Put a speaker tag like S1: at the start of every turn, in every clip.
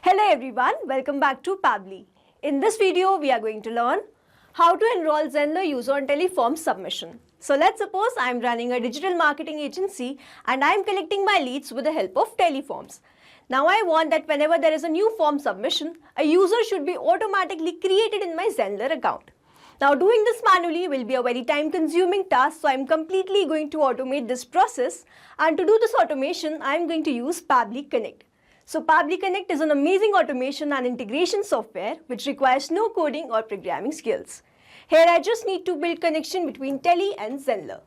S1: Hello everyone, welcome back to Pabbly. In this video, we are going to learn how to enroll Zenler user on teleform submission. So let's suppose I am running a digital marketing agency and I am collecting my leads with the help of teleforms. Now I want that whenever there is a new form submission, a user should be automatically created in my Zenler account. Now doing this manually will be a very time consuming task, so I am completely going to automate this process, and to do this automation I am going to use Pabbly Connect. So Pabbly Connect is an amazing automation and integration software which requires no coding or programming skills. Here I just need to build connection between Tele and Zenler.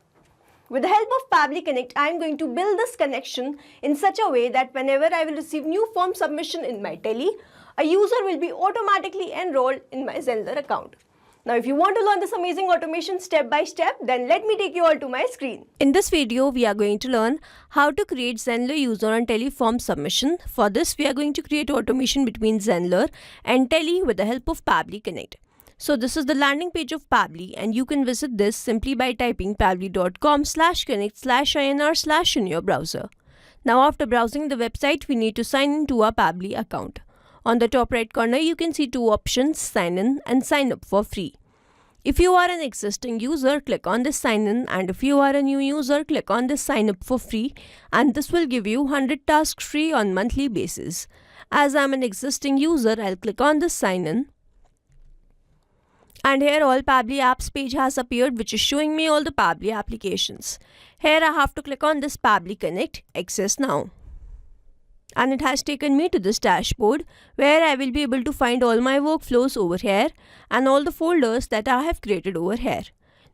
S1: With the help of Pabbly Connect, I am going to build this connection in such a way that whenever I will receive new form submission in my Tele, a user will be automatically enrolled in my Zenler account. Now if you want to learn this amazing automation step by step, then let me take you all to my screen. In this video, we are going to learn how to create Zenler user on teleform submission. For this, we are going to create automation between Zenler and Tele with the help of Pabbly Connect. So this is the landing page of Pabbly, and you can visit this simply by typing pabbly.com/connect/inr/ in your browser. Now after browsing the website, we need to sign in to our Pabbly account. On the top right corner, you can see two options, sign in and sign up for free. If you are an existing user, click on this sign in, and if you are a new user, click on this sign up for free, and this will give you 100 tasks free on monthly basis. As I am an existing user, I'll click on this sign in. And here all Pabbly apps page has appeared, which is showing me all the Pabbly applications. Here I have to click on this Pabbly Connect, access now. And it has taken me to this dashboard where I will be able to find all my workflows over here and all the folders that I have created over here.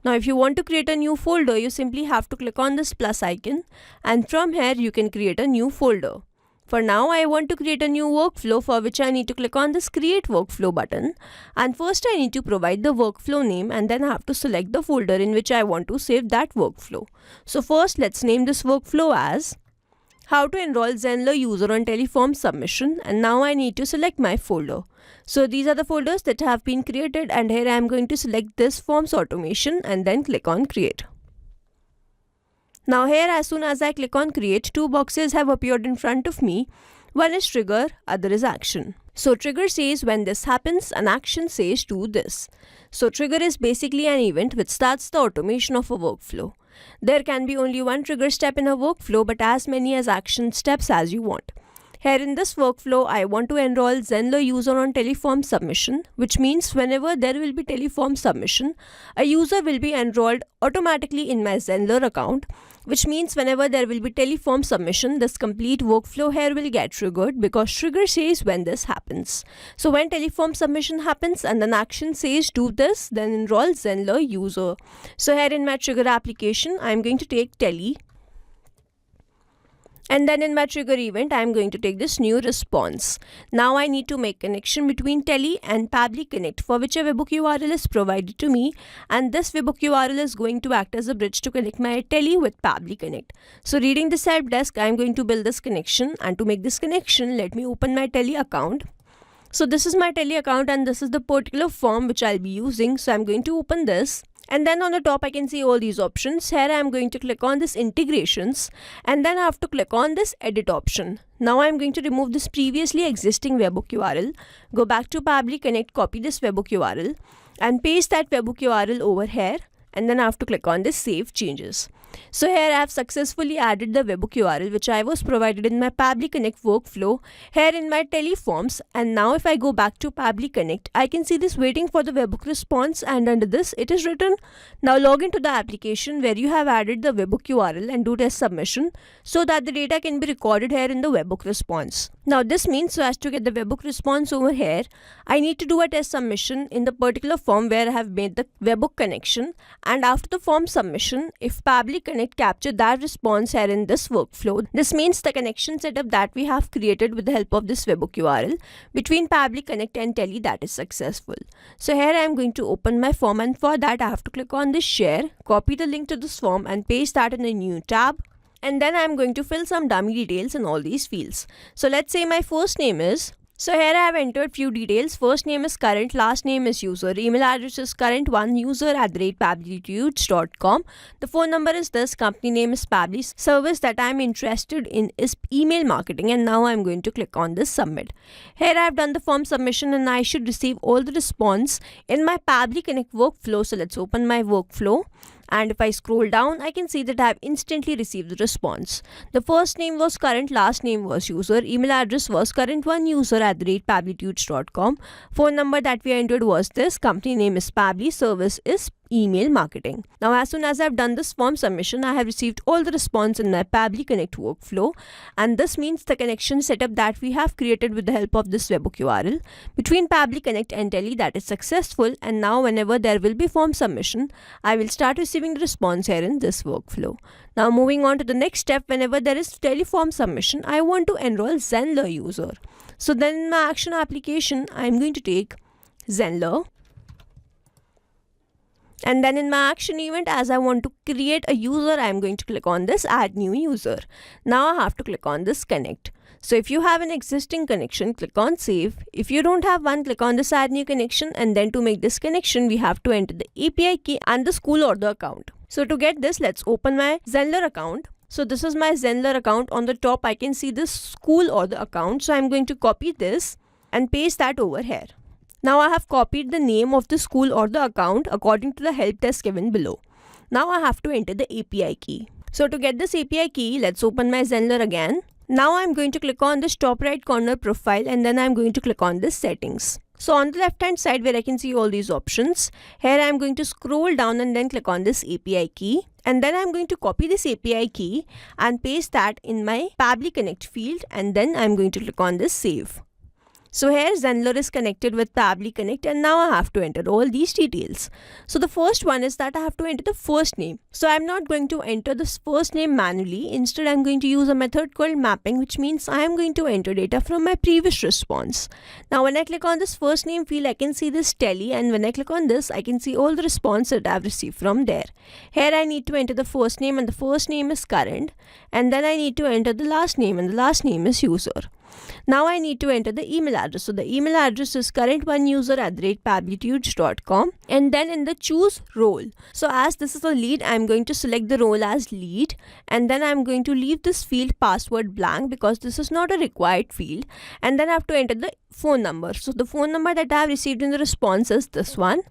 S1: Now if you want to create a new folder, you simply have to click on this plus icon, and from here you can create a new folder. For now, I want to create a new workflow, for which I need to click on this create workflow button, and first I need to provide the workflow name, and then I have to select the folder in which I want to save that workflow. So first let's name this workflow as how to enroll Zenler user on teleform submission, and now I need to select my folder. So these are the folders that have been created, and here I am going to select this forms automation and then click on create. Now here, as soon as I click on create, two boxes have appeared in front of me. One is trigger, other is action. So trigger says when this happens, and action says do this. So trigger is basically an event which starts the automation of a workflow. There can be only one trigger step in a workflow, but as many as action steps as you want. Here in this workflow, I want to enroll Zenler user on teleform submission, which means whenever there will be teleform submission, a user will be enrolled automatically in my Zenler account, which means whenever there will be teleform submission, this complete workflow here will get triggered, because trigger says when this happens. So when teleform submission happens and an action says do this, then enroll Zenler user. So here in my trigger application, I am going to take Tele. And then in my trigger event, I am going to take this new response. Now I need to make connection between Tele and Pabbly Connect, for which a webhook URL is provided to me, and this webhook URL is going to act as a bridge to connect my Tele with Pabbly Connect. So reading this help desk, I am going to build this connection, and to make this connection, let me open my Tele account. So this is my Tele account, and this is the particular form which I'll be using. So I'm going to open this. And then on the top I can see all these options. Here I am going to click on this integrations, and then I have to click on this edit option. Now I am going to remove this previously existing webhook URL, go back to Pabbly Connect, copy this webhook URL and paste that webhook URL over here, and then I have to click on this save changes. So here I have successfully added the webhook URL which I was provided in my Pabbly Connect workflow here in my teleforms, and now if I go back to Pabbly Connect, I can see this waiting for the webhook response, and under this it is written now log into the application where you have added the webhook URL and do test submission so that the data can be recorded here in the webhook response. Now this means, so as to get the webhook response over here, I need to do a test submission in the particular form where I have made the webhook connection, and after the form submission, if Pabbly Connect capture that response here in this workflow, this means the connection setup that we have created with the help of this webhook URL between Pabbly Connect and Tele, that is successful. So here I am going to open my form, and for that I have to click on this share, copy the link to this form and paste that in a new tab. And then I am going to fill some dummy details in all these fields. So let's say my first name is So here I have entered few details. First name is current, last name is user, email address is current1user@pabblytudes.com. The phone number is this, company name is Pabbly, service that I am interested in is email marketing, and now I am going to click on this submit. Here I have done the form submission and I should receive all the response in my Pabbly Connect workflow. So let's open my workflow. And if I scroll down, I can see that I have instantly received the response. The first name was current, last name was user, email address was current1user@pabblytudes.com. Phone number that we entered was this, company name is Pabbly, service is email marketing. Now as soon as I've done this form submission, I have received all the response in my Pabbly Connect workflow, and this means the connection setup that we have created with the help of this webhook URL between Pabbly Connect and Tele, that is successful, and now whenever there will be form submission, I will start receiving the response here in this workflow. Now moving on to the next step, whenever there is teleform submission, I want to enroll Zenler user. So then in my action application, I am going to take Zenler. And then in my action event, as I want to create a user, I am going to click on this add new user. Now I have to click on this connect. So if you have an existing connection, click on save. If you don't have one, click on this add new connection, and then to make this connection, we have to enter the API key and the school or the account. So to get this, let's open my Zenler account. So this is my Zenler account. On the top, I can see this school or the account. So I'm going to copy this and paste that over here. Now I have copied the name of the school or the account according to the help desk given below. Now I have to enter the API key. So to get this API key, let's open my Zenler again. Now I'm going to click on this top right corner profile, and then I'm going to click on this settings. So on the left hand side where I can see all these options, here I'm going to scroll down and then click on this API key. And then I'm going to copy this API key and paste that in my Pabbly Connect field, and then I'm going to click on this save. So here Zenler is connected with Pabbly Connect, and now I have to enter all these details. So the first one is that I have to enter the first name. So I'm not going to enter this first name manually. Instead, I'm going to use a method called mapping, which means I am going to enter data from my previous response. Now when I click on this first name field, I can see this Tele, and when I click on this, I can see all the response that I've received from there. Here I need to enter the first name, and the first name is current, and then I need to enter the last name, and the last name is user. Now I need to enter the email address. So the email address is current1user@pabblytudes.com, and then in the choose role. So as this is a lead, I'm going to select the role as lead, and then I'm going to leave this field password blank because this is not a required field, and then I have to enter the phone number. So the phone number that I have received in the response is this one,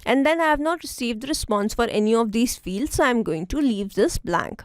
S1: and then I have not received the response for any of these fields, so I'm going to leave this blank.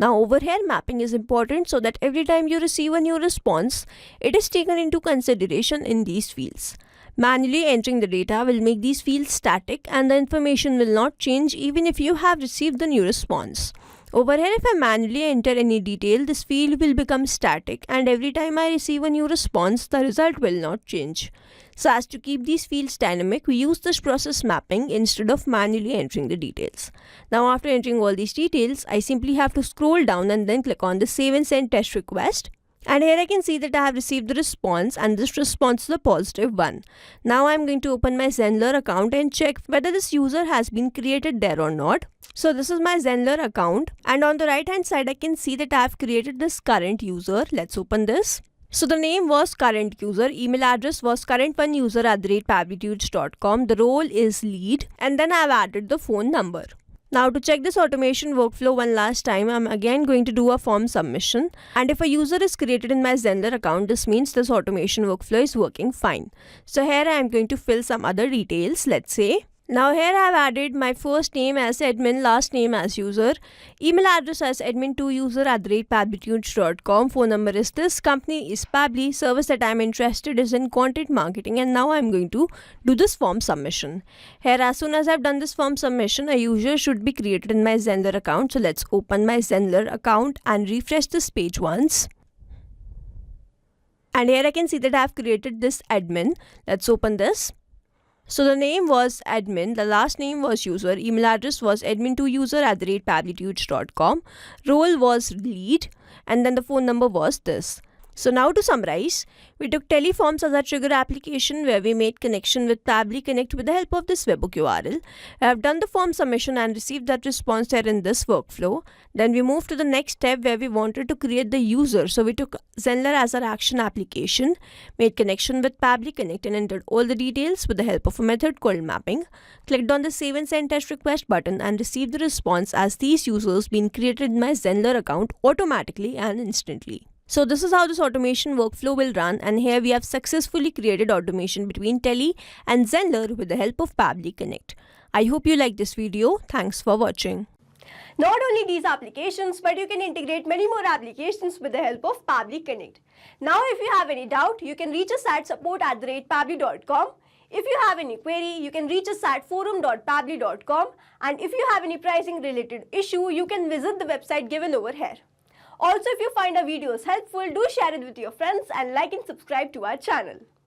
S1: Now over here, mapping is important so that every time you receive a new response, it is taken into consideration in these fields. Manually entering the data will make these fields static, and the information will not change even if you have received the new response. Over here, if I manually enter any detail, this field will become static, and every time I receive a new response, the result will not change. So as to keep these fields dynamic, we use this process mapping instead of manually entering the details. Now after entering all these details, I simply have to scroll down and then click on the save and send test request. And here I can see that I have received the response, and this response is a positive one. Now I'm going to open my Zenler account and check whether this user has been created there or not. So this is my Zenler account, and on the right hand side I can see that I have created this current user. Let's open this. So the name was current user, email address was current1user@pabblytudes.com, the role is lead, and then I have added the phone number. Now to check this automation workflow one last time, I'm again going to do a form submission, and if a user is created in my Zenler account, this means this automation workflow is working fine. So here I am going to fill some other details. Let's say now here I have added my first name as admin, last name as user, email address as admin2user@pabblytudes.com, phone number is this, company is Pabbly, service that I am interested is in content marketing, and now I am going to do this form submission. Here as soon as I have done this form submission, a user should be created in my Zenler account. So let's open my Zenler account and refresh this page once. And here I can see that I have created this admin. Let's open this. So the name was admin, the last name was user, email address was admin2user@pabblytudes.com, role was lead, and then the phone number was this. So now to summarize, we took Teleforms as our trigger application where we made connection with Pabbly Connect with the help of this webhook URL. I have done the form submission and received that response there in this workflow. Then we moved to the next step where we wanted to create the user. So we took Zenler as our action application, made connection with Pabbly Connect and entered all the details with the help of a method called mapping, clicked on the save and send test request button and received the response as these users been created in my Zenler account automatically and instantly. So this is how this automation workflow will run, and here we have successfully created automation between Tele and Zenler with the help of Pabbly Connect. I hope you like this video. Thanks for watching.
S2: Not only these applications, but you can integrate many more applications with the help of Pabbly Connect. Now if you have any doubt, you can reach us at support@pabbly.com. If you have any query, you can reach us at forum.pabbly.com, and if you have any pricing related issue, you can visit the website given over here. Also, if you find our videos helpful, do share it with your friends and like and subscribe to our channel.